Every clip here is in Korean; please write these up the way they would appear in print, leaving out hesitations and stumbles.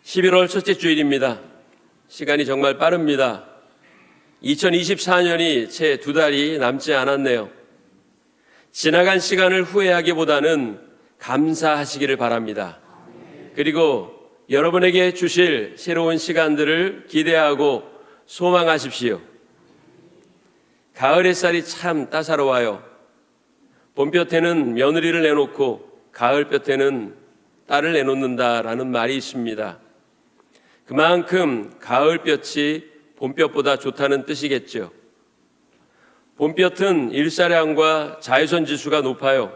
11월 첫째 주일입니다. 시간이 정말 빠릅니다. 2024년이 채 2달이 남지 않았네요. 지나간 시간을 후회하기보다는 감사하시기를 바랍니다. 그리고 여러분에게 주실 새로운 시간들을 기대하고 소망하십시오. 가을 햇살이 참 따사로워요. 봄볕에는 며느리를 내놓고 가을볕에는 딸을 내놓는다라는 말이 있습니다. 그만큼 가을볕이 봄볕보다 좋다는 뜻이겠죠. 봄볕은 일사량과 자외선 지수가 높아요.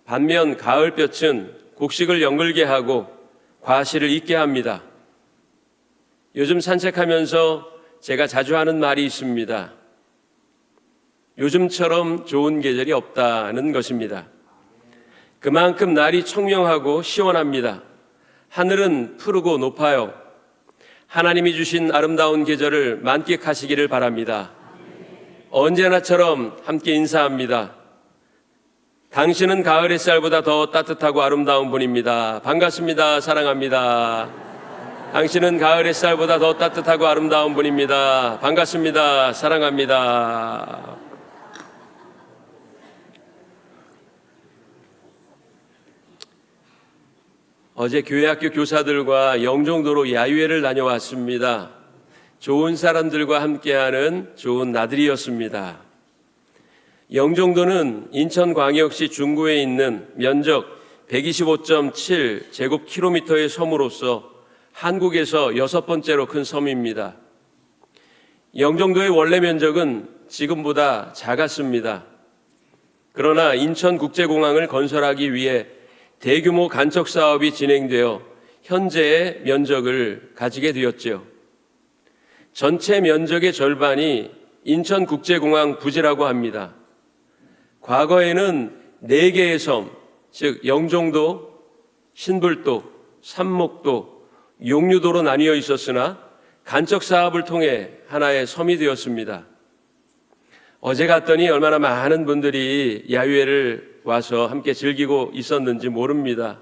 반면 가을볕은 곡식을 연글게 하고 과실을 잊게 합니다. 요즘 산책하면서 제가 자주 하는 말이 있습니다. 요즘처럼 좋은 계절이 없다는 것입니다. 그만큼 날이 청명하고 시원합니다. 하늘은 푸르고 높아요. 하나님이 주신 아름다운 계절을 만끽하시기를 바랍니다. 언제나처럼 함께 인사합니다. 당신은 가을 햇살보다 더 따뜻하고 아름다운 분입니다. 반갑습니다. 사랑합니다. 당신은 가을 햇살보다 더 따뜻하고 아름다운 분입니다. 반갑습니다. 사랑합니다. 어제 교회학교 교사들과 영종도로 야유회를 다녀왔습니다. 좋은 사람들과 함께하는 좋은 나들이였습니다. 영종도는 인천광역시 중구에 있는 면적 125.7 제곱킬로미터의 섬으로서 한국에서 6번째로 큰 섬입니다. 영종도의 원래 면적은 지금보다 작았습니다. 그러나 인천국제공항을 건설하기 위해 대규모 간척 사업이 진행되어 현재의 면적을 가지게 되었죠. 전체 면적의 절반이 인천국제공항 부지라고 합니다. 과거에는 4개의 섬, 즉 영종도, 신불도, 삼목도, 용류도로 나뉘어 있었으나 간척 사업을 통해 하나의 섬이 되었습니다. 어제 갔더니 얼마나 많은 분들이 야유회를 와서 함께 즐기고 있었는지 모릅니다.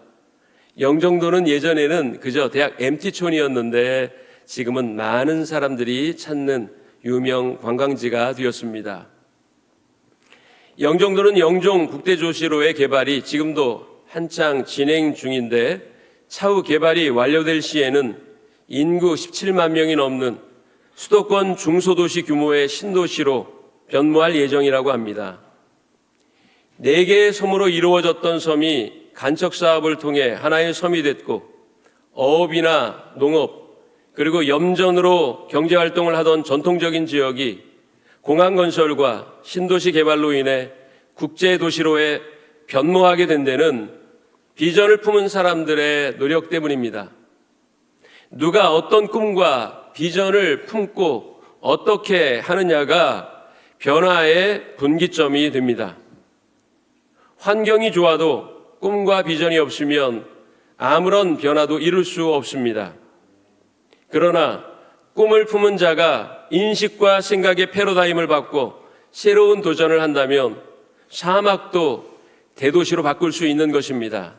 영종도는 예전에는 그저 대학 MT촌이었는데 지금은 많은 사람들이 찾는 유명 관광지가 되었습니다. 영종도는 영종 국대조시로의 개발이 지금도 한창 진행 중인데 차후 개발이 완료될 시에는 인구 17만 명이 넘는 수도권 중소도시 규모의 신도시로 변모할 예정이라고 합니다. 4개의 섬으로 이루어졌던 섬이 간척 사업을 통해 하나의 섬이 됐고 어업이나 농업 그리고 염전으로 경제활동을 하던 전통적인 지역이 공항 건설과 신도시 개발로 인해 국제도시로에 변모하게 된 데는 비전을 품은 사람들의 노력 때문입니다. 누가 어떤 꿈과 비전을 품고 어떻게 하느냐가 변화의 분기점이 됩니다. 환경이 좋아도 꿈과 비전이 없으면 아무런 변화도 이룰 수 없습니다. 그러나 꿈을 품은 자가 인식과 생각의 패러다임을 바꿔 새로운 도전을 한다면 사막도 대도시로 바꿀 수 있는 것입니다.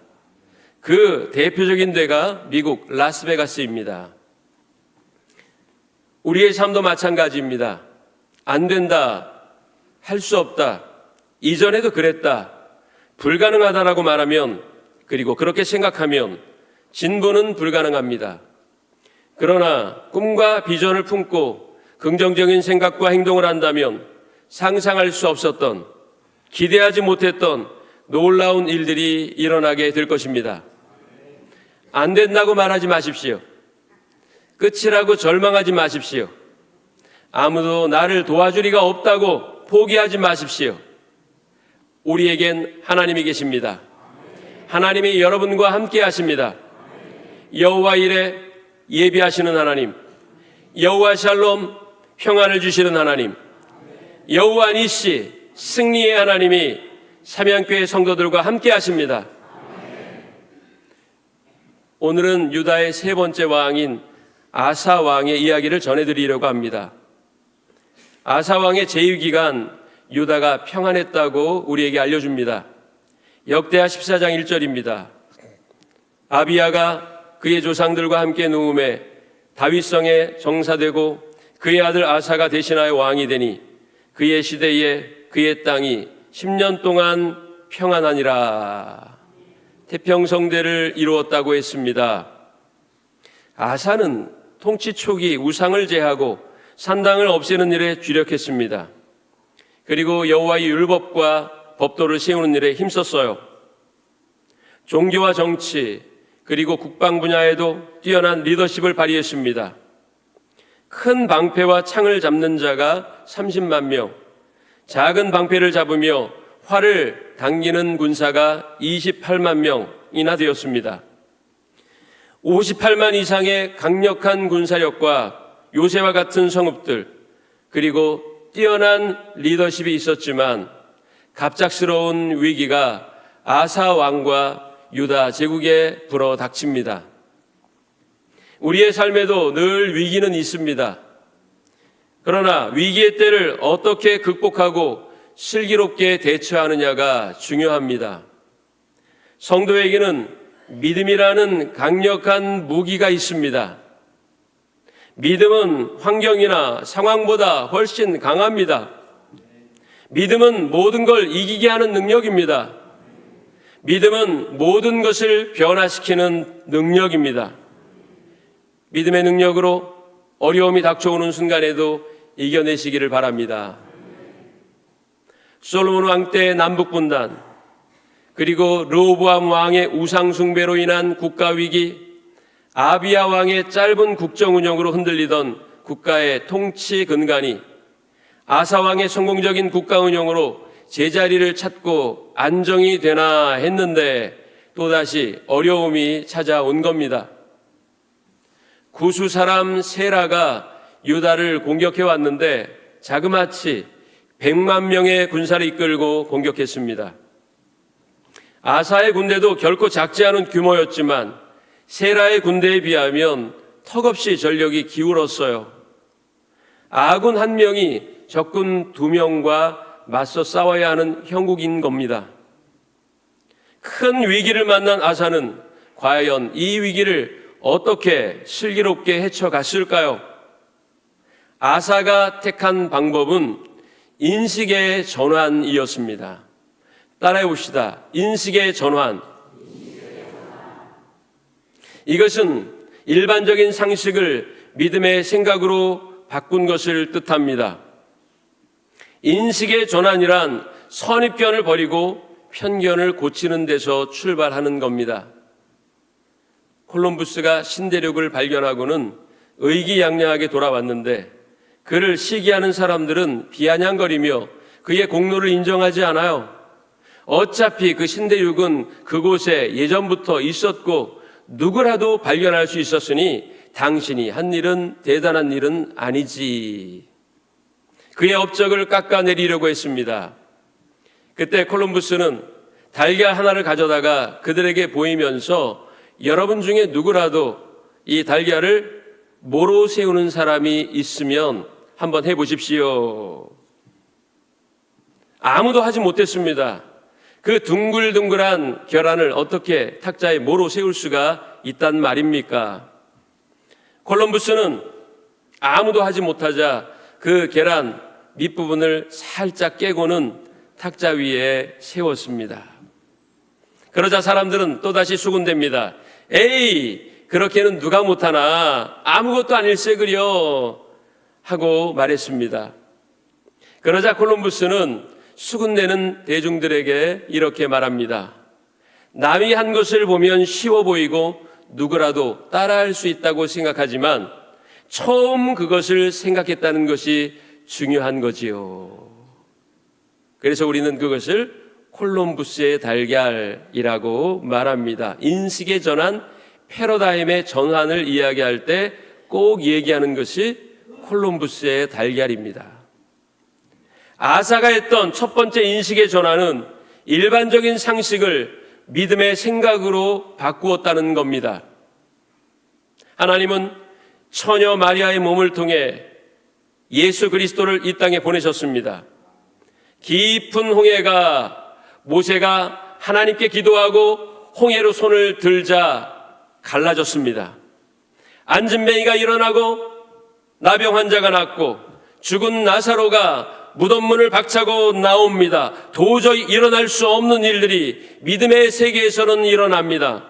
그 대표적인 데가 미국 라스베가스입니다. 우리의 삶도 마찬가지입니다. 안 된다, 할 수 없다, 이전에도 그랬다, 불가능하다라고 말하면 그리고 그렇게 생각하면 진보는 불가능합니다. 그러나 꿈과 비전을 품고 긍정적인 생각과 행동을 한다면 상상할 수 없었던 기대하지 못했던 놀라운 일들이 일어나게 될 것입니다. 안 된다고 말하지 마십시오. 끝이라고 절망하지 마십시오. 아무도 나를 도와줄 리가 없다고 포기하지 마십시오. 우리에겐 하나님이 계십니다. 하나님이 여러분과 함께 하십니다. 여호와 이레 예비하시는 하나님, 여호와 샬롬 평안을 주시는 하나님, 여호와 니시 승리의 하나님이 삼양교회 성도들과 함께 하십니다. 오늘은 유다의 3번째 왕인 아사 왕의 이야기를 전해드리려고 합니다. 아사 왕의 재위 기간 유다가 평안했다고 우리에게 알려줍니다. 역대하 14장 1절입니다. 아비야가 그의 조상들과 함께 누움에 다윗성에 정사되고 그의 아들 아사가 대신하여 왕이 되니 그의 시대에 그의 땅이 10년 동안 평안하니라. 태평성대를 이루었다고 했습니다. 아사는 통치 초기 우상을 제하고 산당을 없애는 일에 주력했습니다. 그리고 여호와의 율법과 법도를 세우는 일에 힘썼어요. 종교와 정치 그리고 국방 분야에도 뛰어난 리더십을 발휘했습니다. 큰 방패와 창을 잡는 자가 30만 명, 작은 방패를 잡으며 활을 당기는 군사가 28만 명이나 되었습니다. 58만 이상의 강력한 군사력과 요새와 같은 성읍들, 그리고 뛰어난 리더십이 있었지만 갑작스러운 위기가 아사 왕과 유다 제국에 불어닥칩니다. 우리의 삶에도 늘 위기는 있습니다. 그러나 위기의 때를 어떻게 극복하고 슬기롭게 대처하느냐가 중요합니다. 성도에게는 믿음이라는 강력한 무기가 있습니다. 믿음은 환경이나 상황보다 훨씬 강합니다. 믿음은 모든 걸 이기게 하는 능력입니다. 믿음은 모든 것을 변화시키는 능력입니다. 믿음의 능력으로 어려움이 닥쳐오는 순간에도 이겨내시기를 바랍니다. 솔로몬 왕 때 남북분단, 그리고 르호보암 왕의 우상숭배로 인한 국가위기, 아비야 왕의 짧은 국정운영으로 흔들리던 국가의 통치 근간이 아사 왕의 성공적인 국가운영으로 제자리를 찾고 안정이 되나 했는데 또다시 어려움이 찾아온 겁니다. 구수 사람 세라가 유다를 공격해 왔는데 자그마치 100만 명의 군사를 이끌고 공격했습니다. 아사의 군대도 결코 작지 않은 규모였지만 세라의 군대에 비하면 턱없이 전력이 기울었어요. 아군 1명이 적군 2명과 맞서 싸워야 하는 형국인 겁니다. 큰 위기를 만난 아사는 과연 이 위기를 어떻게 슬기롭게 헤쳐갔을까요? 아사가 택한 방법은 인식의 전환이었습니다. 따라해 봅시다. 인식의 전환. 이것은 일반적인 상식을 믿음의 생각으로 바꾼 것을 뜻합니다. 인식의 전환이란 선입견을 버리고 편견을 고치는 데서 출발하는 겁니다. 콜럼부스가 신대륙을 발견하고는 의기양양하게 돌아왔는데 그를 시기하는 사람들은 비아냥거리며 그의 공로를 인정하지 않아요. 어차피 그 신대륙은 그곳에 예전부터 있었고 누구라도 발견할 수 있었으니 당신이 한 일은 대단한 일은 아니지. 그의 업적을 깎아내리려고 했습니다. 그때 콜럼부스는 달걀 하나를 가져다가 그들에게 보이면서 여러분 중에 누구라도 이 달걀을 모로 세우는 사람이 있으면 한번 해보십시오. 아무도 하지 못했습니다. 그 둥글둥글한 계란을 어떻게 탁자에 모로 세울 수가 있단 말입니까? 콜럼부스는 아무도 하지 못하자 그 계란 밑부분을 살짝 깨고는 탁자 위에 세웠습니다. 그러자 사람들은 또다시 수군댑니다. 에이, 그렇게는 누가 못하나, 아무것도 아닐세 그려 하고 말했습니다. 그러자 콜럼부스는 수군대는 대중들에게 이렇게 말합니다. 남이 한 것을 보면 쉬워 보이고 누구라도 따라할 수 있다고 생각하지만 처음 그것을 생각했다는 것이 중요한 거지요. 그래서 우리는 그것을 콜럼부스의 달걀이라고 말합니다. 인식의 전환, 패러다임의 전환을 이야기할 때 꼭 얘기하는 것이 콜럼부스의 달걀입니다. 아사가 했던 첫 번째 인식의 전환은 일반적인 상식을 믿음의 생각으로 바꾸었다는 겁니다. 하나님은 처녀 마리아의 몸을 통해 예수 그리스도를 이 땅에 보내셨습니다. 깊은 홍해가 모세가 하나님께 기도하고 홍해로 손을 들자 갈라졌습니다. 안진뱅이가 일어나고 나병 환자가 낫고 죽은 나사로가 무덤 문을 박차고 나옵니다. 도저히 일어날 수 없는 일들이 믿음의 세계에서는 일어납니다.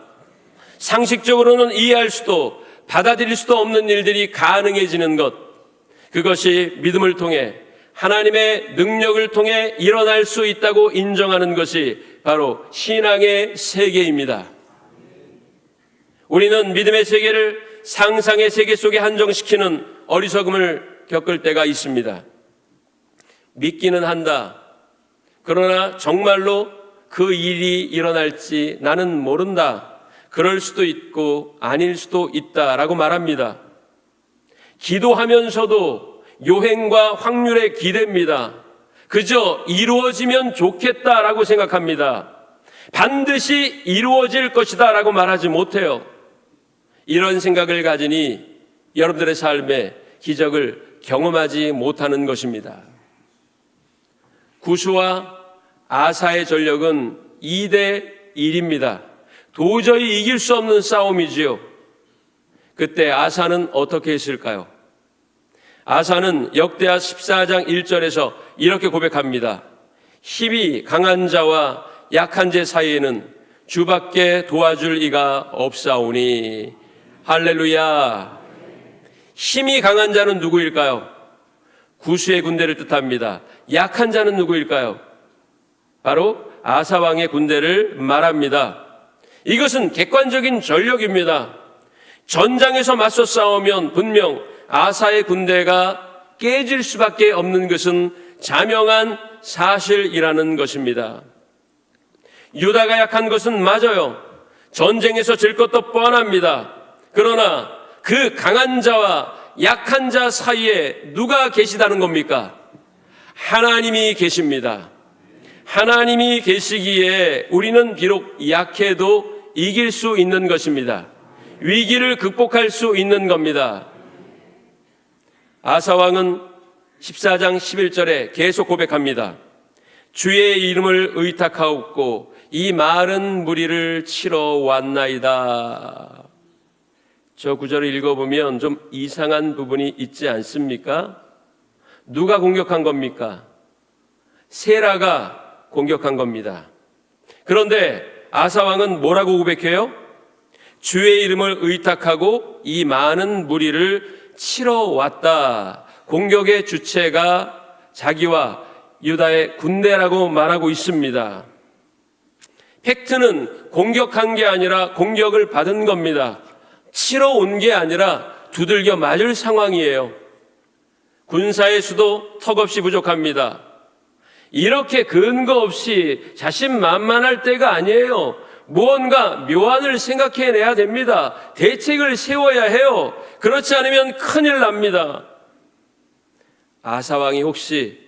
상식적으로는 이해할 수도 받아들일 수도 없는 일들이 가능해지는 것, 그것이 믿음을 통해 하나님의 능력을 통해 일어날 수 있다고 인정하는 것이 바로 신앙의 세계입니다. 우리는 믿음의 세계를 상상의 세계 속에 한정시키는 어리석음을 겪을 때가 있습니다. 믿기는 한다. 그러나 정말로 그 일이 일어날지 나는 모른다. 그럴 수도 있고 아닐 수도 있다라고 말합니다. 기도하면서도 요행과 확률에 기댑니다. 그저 이루어지면 좋겠다라고 생각합니다. 반드시 이루어질 것이다 라고 말하지 못해요. 이런 생각을 가지니 여러분들의 삶에 기적을 경험하지 못하는 것입니다. 구스와 아사의 전력은 2대 1입니다. 도저히 이길 수 없는 싸움이지요. 그때 아사는 어떻게 했을까요? 아사는 역대하 14장 1절에서 이렇게 고백합니다. 힘이 강한 자와 약한 자 사이에는 주밖에 도와줄 이가 없사오니. 할렐루야. 힘이 강한 자는 누구일까요? 구스의 군대를 뜻합니다. 약한 자는 누구일까요? 바로 아사 왕의 군대를 말합니다. 이것은 객관적인 전력입니다. 전장에서 맞서 싸우면 분명 아사의 군대가 깨질 수밖에 없는 것은 자명한 사실이라는 것입니다. 유다가 약한 것은 맞아요. 전쟁에서 질 것도 뻔합니다. 그러나 그 강한 자와 약한 자 사이에 누가 계시다는 겁니까? 하나님이 계십니다. 하나님이 계시기에 우리는 비록 약해도 이길 수 있는 것입니다. 위기를 극복할 수 있는 겁니다. 아사왕은 14장 11절에 계속 고백합니다. 주의 이름을 의탁하옵고 이 마른 무리를 치러 왔나이다. 저 구절을 읽어보면 좀 이상한 부분이 있지 않습니까? 누가 공격한 겁니까? 세라가 공격한 겁니다. 그런데 아사왕은 뭐라고 고백해요? 주의 이름을 의탁하고 이 많은 무리를 치러 왔다. 공격의 주체가 자기와 유다의 군대라고 말하고 있습니다. 팩트는 공격한 게 아니라 공격을 받은 겁니다. 치러 온 게 아니라 두들겨 맞을 상황이에요. 군사의 수도 턱없이 부족합니다. 이렇게 근거 없이 자신만만할 때가 아니에요. 무언가 묘안을 생각해내야 됩니다. 대책을 세워야 해요. 그렇지 않으면 큰일 납니다. 아사왕이 혹시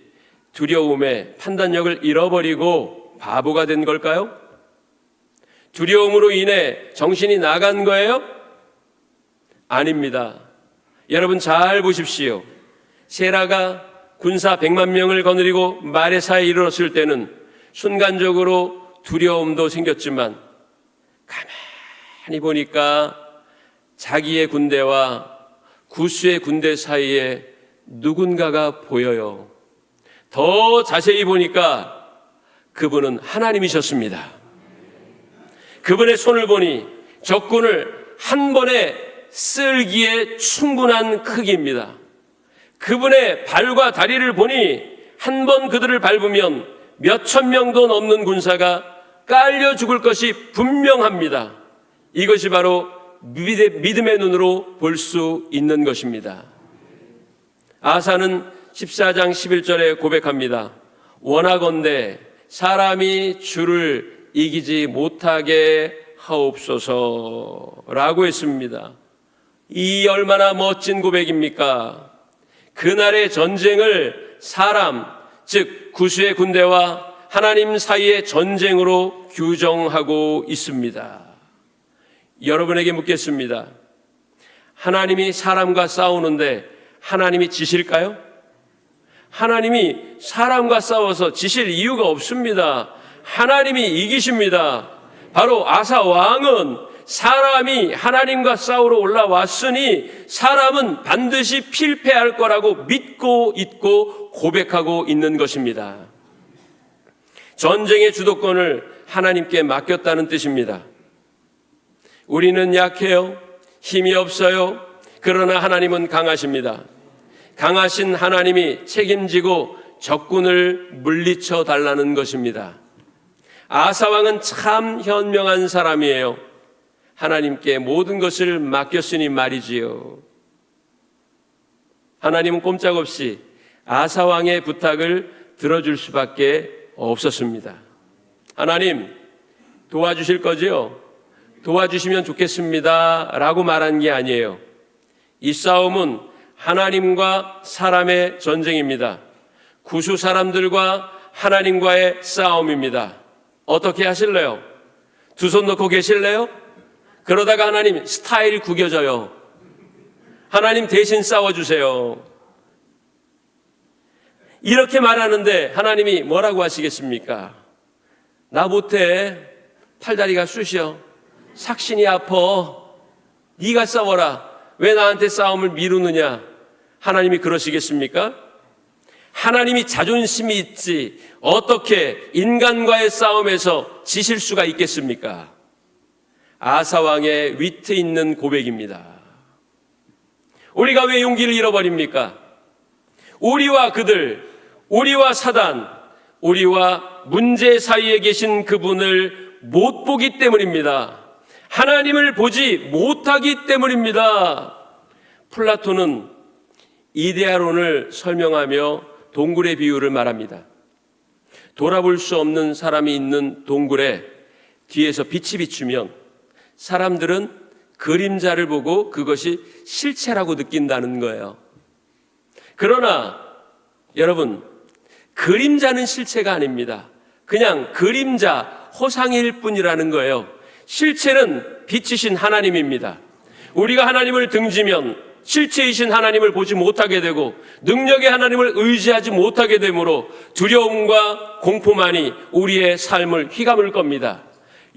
두려움에 판단력을 잃어버리고 바보가 된 걸까요? 두려움으로 인해 정신이 나간 거예요? 아닙니다. 여러분 잘 보십시오. 세라가 군사 100만 명을 거느리고 마레사에 이르렀을 때는 순간적으로 두려움도 생겼지만 가만히 보니까 자기의 군대와 구스의 군대 사이에 누군가가 보여요. 더 자세히 보니까 그분은 하나님이셨습니다. 그분의 손을 보니 적군을 한 번에 쓸기에 충분한 크기입니다. 그분의 발과 다리를 보니 한 번 그들을 밟으면 몇천 명도 넘는 군사가 깔려 죽을 것이 분명합니다. 이것이 바로 믿음의 눈으로 볼 수 있는 것입니다. 아사는 14장 11절에 고백합니다. 원하건대 사람이 주를 이기지 못하게 하옵소서라고 했습니다. 이 얼마나 멋진 고백입니까? 그날의 전쟁을 사람, 즉 구스의 군대와 하나님 사이의 전쟁으로 규정하고 있습니다. 여러분에게 묻겠습니다. 하나님이 사람과 싸우는데 하나님이 지실까요? 하나님이 사람과 싸워서 지실 이유가 없습니다. 하나님이 이기십니다. 바로 아사 왕은 사람이 하나님과 싸우러 올라왔으니 사람은 반드시 필패할 거라고 믿고 있고 고백하고 있는 것입니다. 전쟁의 주도권을 하나님께 맡겼다는 뜻입니다. 우리는 약해요. 힘이 없어요. 그러나 하나님은 강하십니다. 강하신 하나님이 책임지고 적군을 물리쳐 달라는 것입니다. 아사 왕은 참 현명한 사람이에요. 하나님께 모든 것을 맡겼으니 말이지요. 하나님은 꼼짝없이 아사 왕의 부탁을 들어줄 수밖에 없었습니다. 하나님 도와주실 거지요? 도와주시면 좋겠습니다 라고 말한 게 아니에요. 이 싸움은 하나님과 사람의 전쟁입니다. 구수 사람들과 하나님과의 싸움입니다. 어떻게 하실래요? 두 손 놓고 계실래요? 그러다가 하나님 스타일 구겨져요. 하나님 대신 싸워주세요. 이렇게 말하는데 하나님이 뭐라고 하시겠습니까? 나 못해. 팔다리가 쑤셔. 삭신이 아파. 네가 싸워라. 왜 나한테 싸움을 미루느냐? 하나님이 그러시겠습니까? 하나님이 자존심이 있지 어떻게 인간과의 싸움에서 지실 수가 있겠습니까? 아사왕의 위트 있는 고백입니다. 우리가 왜 용기를 잃어버립니까? 우리와 그들, 우리와 사단, 우리와 문제 사이에 계신 그분을 못 보기 때문입니다. 하나님을 보지 못하기 때문입니다. 플라톤은 이데아론을 설명하며 동굴의 비유를 말합니다. 돌아볼 수 없는 사람이 있는 동굴에 뒤에서 빛이 비추면 사람들은 그림자를 보고 그것이 실체라고 느낀다는 거예요. 그러나 여러분, 그림자는 실체가 아닙니다. 그냥 그림자, 허상일 뿐이라는 거예요. 실체는 빛이신 하나님입니다. 우리가 하나님을 등지면 실체이신 하나님을 보지 못하게 되고 능력의 하나님을 의지하지 못하게 되므로 두려움과 공포만이 우리의 삶을 휘감을 겁니다.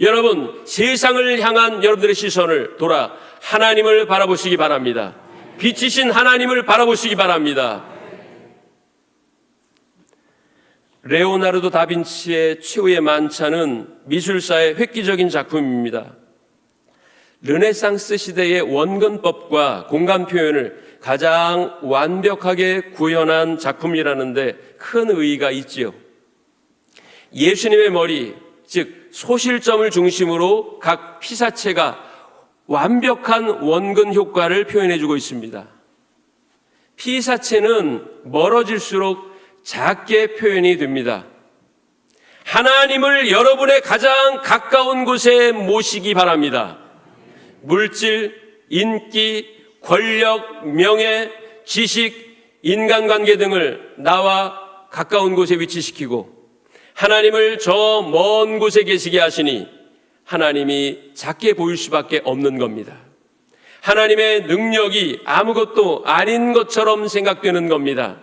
여러분, 세상을 향한 여러분들의 시선을 돌아 하나님을 바라보시기 바랍니다. 빛이신 하나님을 바라보시기 바랍니다. 레오나르도 다빈치의 최후의 만찬은 미술사의 획기적인 작품입니다. 르네상스 시대의 원근법과 공간 표현을 가장 완벽하게 구현한 작품이라는데 큰 의의가 있지요. 예수님의 머리, 즉 소실점을 중심으로 각 피사체가 완벽한 원근 효과를 표현해주고 있습니다. 피사체는 멀어질수록 작게 표현이 됩니다. 하나님을 여러분의 가장 가까운 곳에 모시기 바랍니다. 물질, 인기, 권력, 명예, 지식, 인간관계 등을 나와 가까운 곳에 위치시키고 하나님을 저 먼 곳에 계시게 하시니 하나님이 작게 보일 수밖에 없는 겁니다. 하나님의 능력이 아무것도 아닌 것처럼 생각되는 겁니다.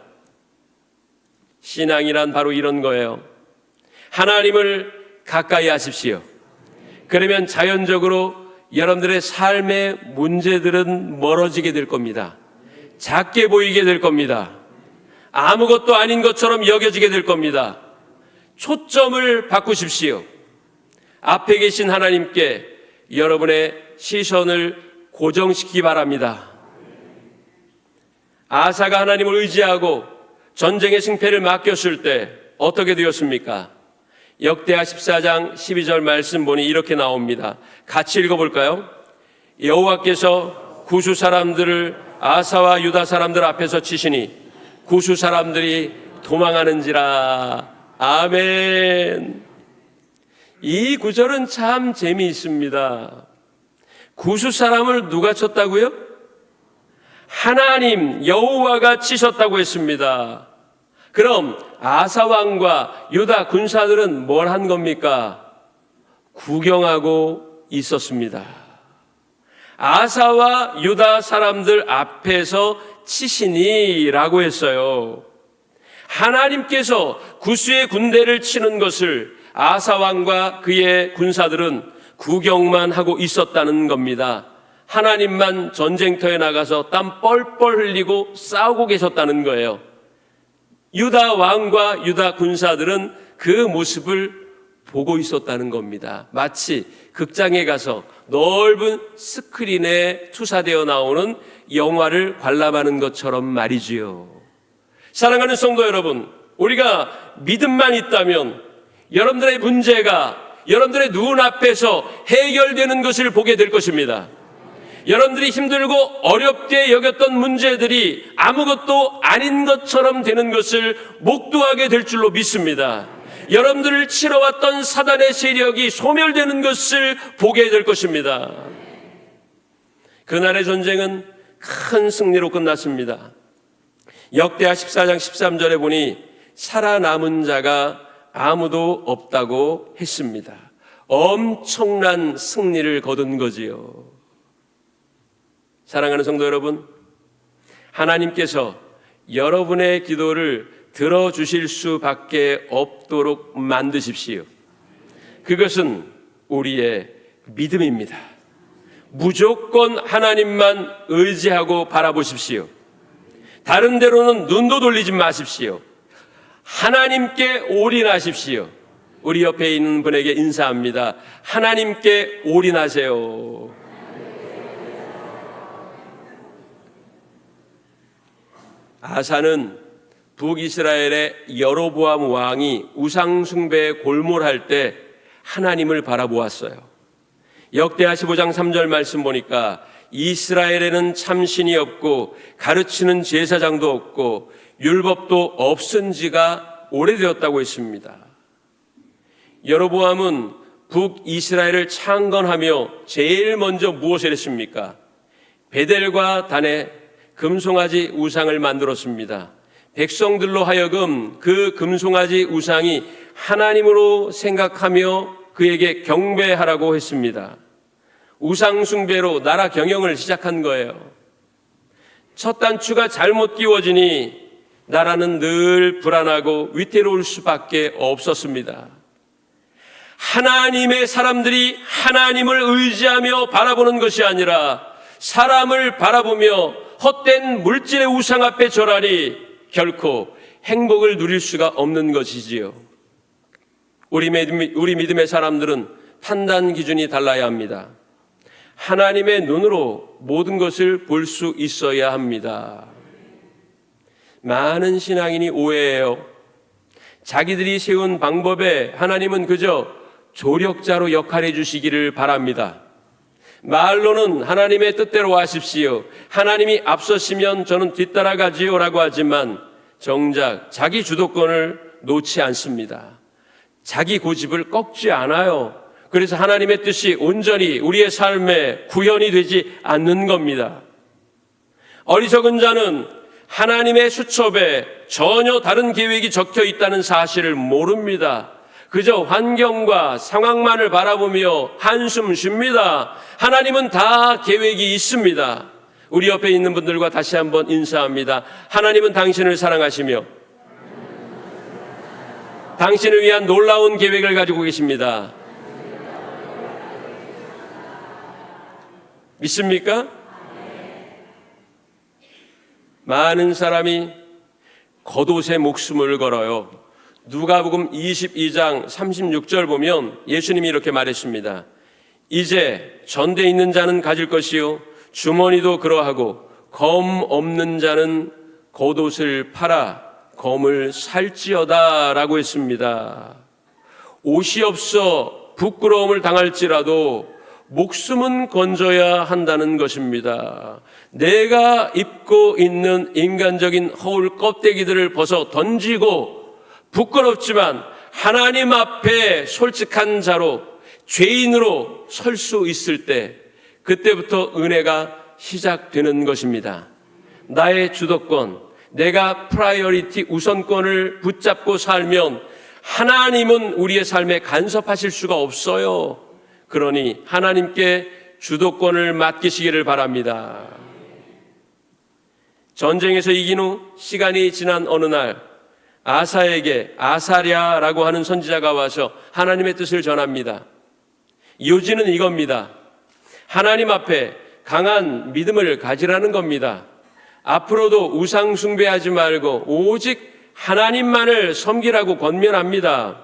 신앙이란 바로 이런 거예요. 하나님을 가까이 하십시오. 그러면 자연적으로 여러분들의 삶의 문제들은 멀어지게 될 겁니다. 작게 보이게 될 겁니다. 아무것도 아닌 것처럼 여겨지게 될 겁니다. 초점을 바꾸십시오. 앞에 계신 하나님께 여러분의 시선을 고정시키기 바랍니다. 아사가 하나님을 의지하고 전쟁의 승패를 맡겼을 때 어떻게 되었습니까? 역대하 14장 12절 말씀 보니 이렇게 나옵니다. 같이 읽어볼까요? 여호와께서 구수 사람들을 아사와 유다 사람들 앞에서 치시니 구수 사람들이 도망하는지라. 아멘. 이 구절은 참 재미있습니다. 구수 사람을 누가 쳤다고요? 하나님 여호와가 치셨다고 했습니다. 그럼 아사 왕과 유다 군사들은 뭘 한 겁니까? 구경하고 있었습니다. 아사와 유다 사람들 앞에서 치시니라고 했어요. 하나님께서 구수의 군대를 치는 것을 아사 왕과 그의 군사들은 구경만 하고 있었다는 겁니다. 하나님만 전쟁터에 나가서 땀 뻘뻘 흘리고 싸우고 계셨다는 거예요. 유다 왕과 유다 군사들은 그 모습을 보고 있었다는 겁니다. 마치 극장에 가서 넓은 스크린에 투사되어 나오는 영화를 관람하는 것처럼 말이지요. 사랑하는 성도 여러분, 우리가 믿음만 있다면 여러분들의 문제가 여러분들의 눈앞에서 해결되는 것을 보게 될 것입니다. 여러분들이 힘들고 어렵게 여겼던 문제들이 아무것도 아닌 것처럼 되는 것을 목도하게 될 줄로 믿습니다. 여러분들을 치러왔던 사단의 세력이 소멸되는 것을 보게 될 것입니다. 그날의 전쟁은 큰 승리로 끝났습니다. 역대하 14장 13절에 보니 살아남은 자가 아무도 없다고 했습니다. 엄청난 승리를 거둔 거지요. 사랑하는 성도 여러분, 하나님께서 여러분의 기도를 들어주실 수밖에 없도록 만드십시오. 그것은 우리의 믿음입니다. 무조건 하나님만 의지하고 바라보십시오. 다른 데로는 눈도 돌리지 마십시오. 하나님께 올인하십시오. 우리 옆에 있는 분에게 인사합니다. 하나님께 올인하세요. 아사는 북이스라엘의 여로보암 왕이 우상숭배에 골몰할 때 하나님을 바라보았어요. 역대하 15장 3절 말씀 보니까 이스라엘에는 참신이 없고 가르치는 제사장도 없고 율법도 없은 지가 오래되었다고 했습니다. 여로보암은 북이스라엘을 창건하며 제일 먼저 무엇을 했습니까? 베델과 단에 금송아지 우상을 만들었습니다. 백성들로 하여금 그 금송아지 우상이 하나님으로 생각하며 그에게 경배하라고 했습니다. 우상숭배로 나라 경영을 시작한 거예요. 첫 단추가 잘못 끼워지니 나라는 늘 불안하고 위태로울 수밖에 없었습니다. 하나님의 사람들이 하나님을 의지하며 바라보는 것이 아니라 사람을 바라보며 헛된 물질의 우상 앞에 절하니 결코 행복을 누릴 수가 없는 것이지요. 우리 믿음의 사람들은 판단 기준이 달라야 합니다. 하나님의 눈으로 모든 것을 볼 수 있어야 합니다. 많은 신앙인이 오해해요. 자기들이 세운 방법에 하나님은 그저 조력자로 역할해 주시기를 바랍니다. 말로는 하나님의 뜻대로 하십시오. 하나님이 앞서시면 저는 뒤따라가지요 라고 하지만 정작 자기 주도권을 놓지 않습니다. 자기 고집을 꺾지 않아요. 그래서 하나님의 뜻이 온전히 우리의 삶에 구현이 되지 않는 겁니다. 어리석은 자는 하나님의 수첩에 전혀 다른 계획이 적혀 있다는 사실을 모릅니다. 그저 환경과 상황만을 바라보며 한숨 쉽니다. 하나님은 다 계획이 있습니다. 우리 옆에 있는 분들과 다시 한번 인사합니다. 하나님은 당신을 사랑하시며 당신을 위한 놀라운 계획을 가지고 계십니다. 믿습니까? 많은 사람이 겉옷에 목숨을 걸어요. 누가복음 22장 36절 보면 예수님이 이렇게 말했습니다. 이제 전대 있는 자는 가질 것이요 주머니도 그러하고 검 없는 자는 겉옷을 팔아 검을 살지어다 라고 했습니다. 옷이 없어 부끄러움을 당할지라도 목숨은 건져야 한다는 것입니다. 내가 입고 있는 인간적인 허울 껍데기들을 벗어 던지고 부끄럽지만 하나님 앞에 솔직한 자로 죄인으로 설 수 있을 때 그때부터 은혜가 시작되는 것입니다. 나의 주도권, 내가 프라이어리티 우선권을 붙잡고 살면 하나님은 우리의 삶에 간섭하실 수가 없어요. 그러니 하나님께 주도권을 맡기시기를 바랍니다. 전쟁에서 이긴 후 시간이 지난 어느 날 아사에게 아사랴라고 하는 선지자가 와서 하나님의 뜻을 전합니다. 요지는 이겁니다. 하나님 앞에 강한 믿음을 가지라는 겁니다. 앞으로도 우상 숭배하지 말고 오직 하나님만을 섬기라고 권면합니다.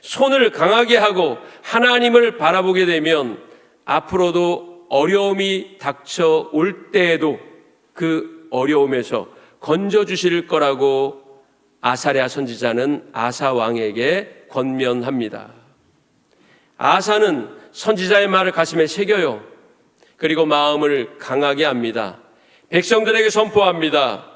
손을 강하게 하고 하나님을 바라보게 되면 앞으로도 어려움이 닥쳐올 때에도 그 어려움에서 건져주실 거라고 아사랴 선지자는 아사 왕에게 권면합니다. 아사는 선지자의 말을 가슴에 새겨요. 그리고 마음을 강하게 합니다. 백성들에게 선포합니다.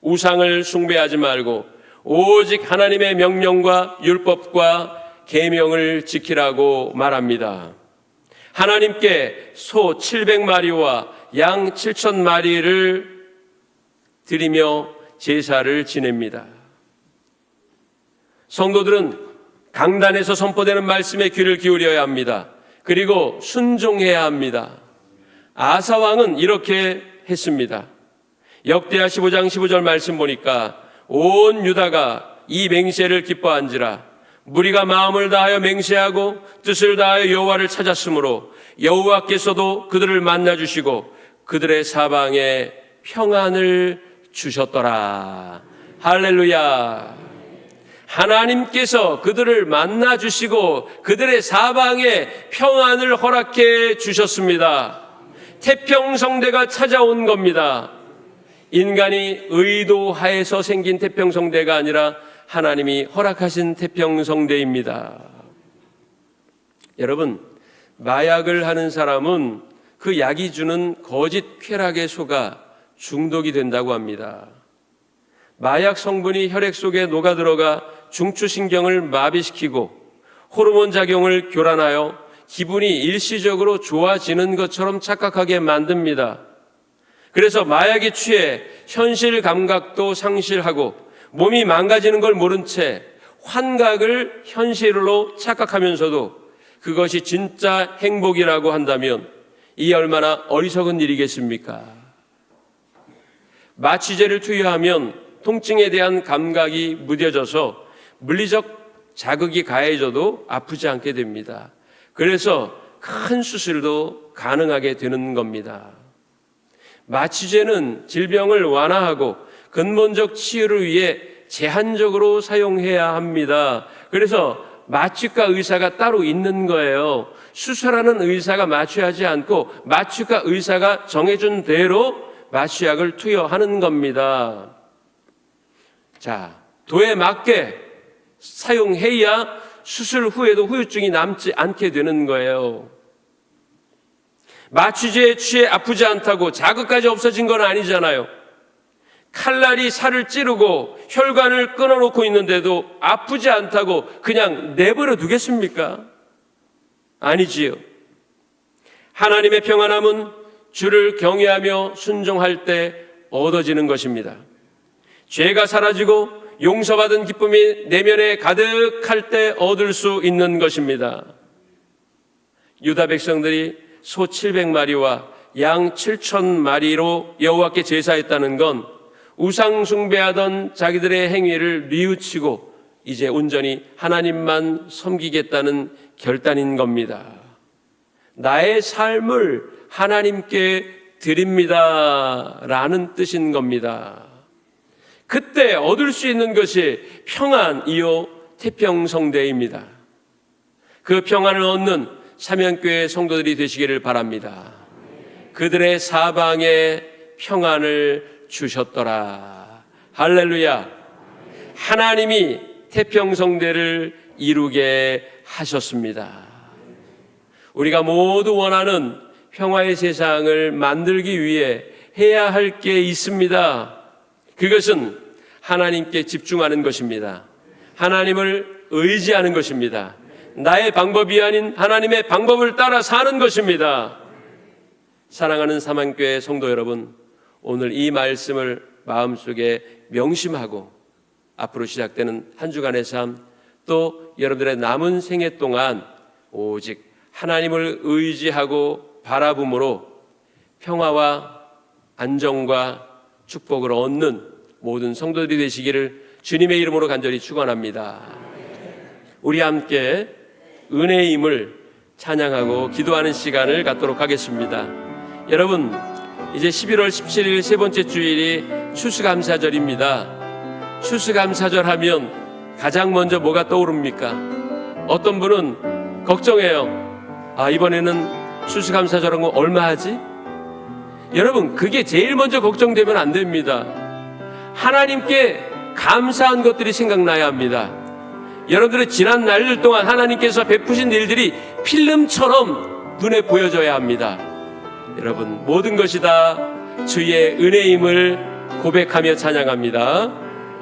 우상을 숭배하지 말고 오직 하나님의 명령과 율법과 계명을 지키라고 말합니다. 하나님께 소 700마리와 양 7,000마리를 드리며 제사를 지냅니다. 성도들은 강단에서 선포되는 말씀에 귀를 기울여야 합니다. 그리고 순종해야 합니다. 아사 왕은 이렇게 했습니다. 역대하 15장 15절 말씀 보니까 온 유다가 이 맹세를 기뻐한지라 무리가 마음을 다하여 맹세하고 뜻을 다하여 여호와를 찾았으므로 여호와께서도 그들을 만나주시고 그들의 사방에 평안을 주셨더라. 할렐루야. 하나님께서 그들을 만나주시고 그들의 사방에 평안을 허락해 주셨습니다. 태평성대가 찾아온 겁니다. 인간이 의도하에서 생긴 태평성대가 아니라 하나님이 허락하신 태평성대입니다. 여러분, 마약을 하는 사람은 그 약이 주는 거짓 쾌락에 속아 중독이 된다고 합니다. 마약 성분이 혈액 속에 녹아들어가 중추신경을 마비시키고 호르몬 작용을 교란하여 기분이 일시적으로 좋아지는 것처럼 착각하게 만듭니다. 그래서 마약에 취해 현실 감각도 상실하고 몸이 망가지는 걸 모른 채 환각을 현실로 착각하면서도 그것이 진짜 행복이라고 한다면 이 얼마나 어리석은 일이겠습니까? 마취제를 투여하면 통증에 대한 감각이 무뎌져서 물리적 자극이 가해져도 아프지 않게 됩니다. 그래서 큰 수술도 가능하게 되는 겁니다. 마취제는 질병을 완화하고 근본적 치유를 위해 제한적으로 사용해야 합니다. 그래서 마취과 의사가 따로 있는 거예요. 수술하는 의사가 마취하지 않고 마취과 의사가 정해준 대로 마취약을 투여하는 겁니다. 자, 도에 맞게 사용해야 수술 후에도 후유증이 남지 않게 되는 거예요. 마취제에 취해 아프지 않다고 자극까지 없어진 건 아니잖아요. 칼날이 살을 찌르고 혈관을 끊어놓고 있는데도 아프지 않다고 그냥 내버려 두겠습니까? 아니지요. 하나님의 평안함은 주를 경외하며 순종할 때 얻어지는 것입니다. 죄가 사라지고 용서받은 기쁨이 내면에 가득할 때 얻을 수 있는 것입니다. 유다 백성들이 소 700마리와 양 7,000마리로 여호와께 제사했다는 건 우상 숭배하던 자기들의 행위를 뉘우치고 이제 온전히 하나님만 섬기겠다는 결단인 겁니다. 나의 삶을 하나님께 드립니다 라는 뜻인 겁니다. 그때 얻을 수 있는 것이 평안이요 태평성대입니다. 그 평안을 얻는 사명교회 성도들이 되시기를 바랍니다. 그들의 사방에 평안을 주셨더라. 할렐루야. 하나님이 태평성대를 이루게 하셨습니다. 우리가 모두 원하는 평화의 세상을 만들기 위해 해야 할 게 있습니다. 그것은 하나님께 집중하는 것입니다. 하나님을 의지하는 것입니다. 나의 방법이 아닌 하나님의 방법을 따라 사는 것입니다. 사랑하는 사랑교회 성도 여러분, 오늘 이 말씀을 마음속에 명심하고 앞으로 시작되는 한 주간의 삶, 또 여러분들의 남은 생애 동안 오직 하나님을 의지하고 바라봄으로 평화와 안정과 축복을 얻는 모든 성도들이 되시기를 주님의 이름으로 간절히 축원합니다. 우리 함께 은혜의 힘을 찬양하고 기도하는 시간을 갖도록 하겠습니다. 여러분, 이제 11월 17일 세 번째 주일이 추수감사절입니다. 추수감사절 하면 가장 먼저 뭐가 떠오릅니까? 어떤 분은 걱정해요. 이번에는 추수감사절한 거 얼마 하지? 여러분, 그게 제일 먼저 걱정되면 안 됩니다. 하나님께 감사한 것들이 생각나야 합니다. 여러분들의 지난 날들 동안 하나님께서 베푸신 일들이 필름처럼 눈에 보여져야 합니다. 여러분, 모든 것이 다 주의 은혜임을 고백하며 찬양합니다.